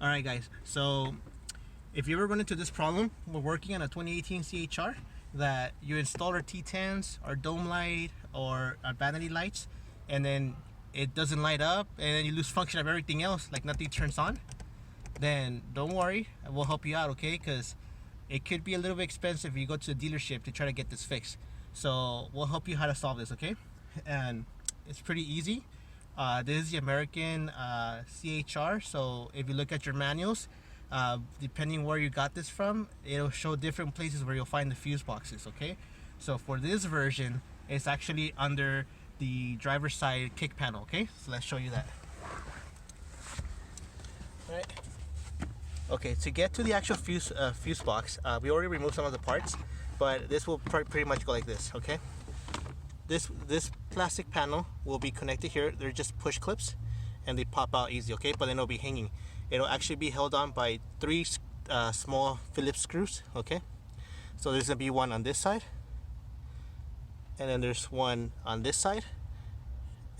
Alright guys, so if you ever run into this problem, we're working on a 2018 CHR that you install our T10s, our dome light, or our vanity lights, and then it doesn't light up, and then you lose function of everything else, like nothing turns on, then don't worry, we'll help you out, okay? Because it could be a little bit expensive if you go to the dealership to try to get this fixed. So we'll help you how to solve this, okay? And it's pretty easy. This is the American CHR, so if you look at your manuals, depending where you got this from, it'll show different places where you'll find the fuse boxes, okay? So for this version, it's actually under the driver's side kick panel, okay? So let's show you that. All right. Okay, to get to the actual fuse box, we already removed some of the parts, but this will pretty much go like this, okay? This plastic panel will be connected here. They're just push clips and they pop out easy, okay? But then it'll be hanging. It'll actually be held on by 3 small Phillips screws, okay? So there's gonna be one on this side, and then there's one on this side,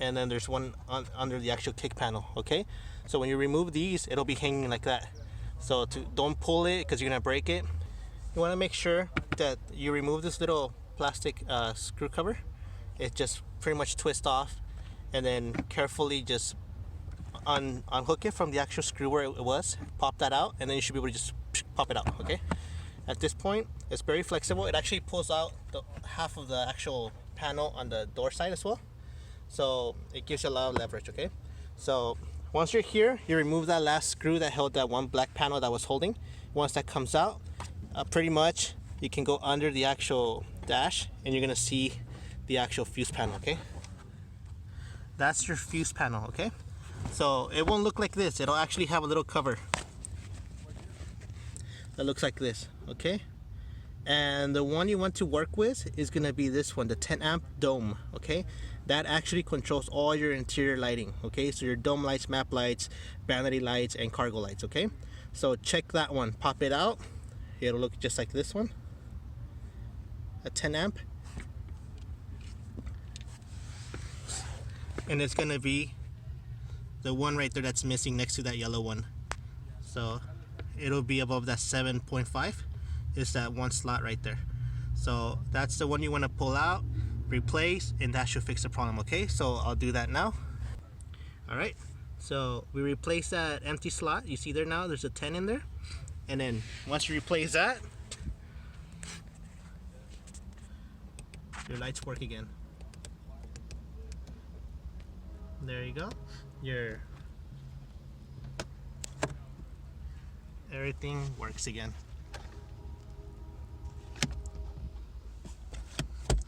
and then there's one under the actual kick panel, okay? So when you remove these, it'll be hanging like that. So don't pull it because you're gonna break it. You wanna make sure that you remove this little plastic screw cover. It just pretty much twists off, and then carefully just unhook it from the actual screw where it was, pop that out, and then you should be able to just pop it out, okay? At this point, it's very flexible. It actually pulls out the half of the actual panel on the door side as well. So it gives you a lot of leverage, okay? So once you're here, you remove that last screw that held that one black panel that was holding. Once that comes out, pretty much you can go under the actual dash and you're gonna see the actual fuse panel, okay? That's your fuse panel, okay? So it won't look like this. It'll actually have a little cover that looks like this, okay? And the one you want to work with is gonna be this one, the 10 amp dome, okay? That actually controls all your interior lighting, okay? So your dome lights, map lights, vanity lights, and cargo lights, okay? So check that one, pop it out. It'll look just like this one, a 10 amp. And it's gonna be the one right there that's missing next to that yellow one. So it'll be above that 7.5. It's that one slot right there. So that's the one you want to pull out, replace, and that should fix the problem, okay? So I'll do that now. All right, so we replace that empty slot. You see there now, there's a 10 in there. And then once you replace that, your lights work again. There you go. Everything works again.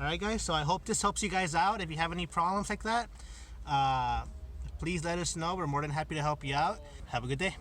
Alright guys, so I hope this helps you guys out. If you have any problems like that, please let us know. We're more than happy to help you out. Have a good day.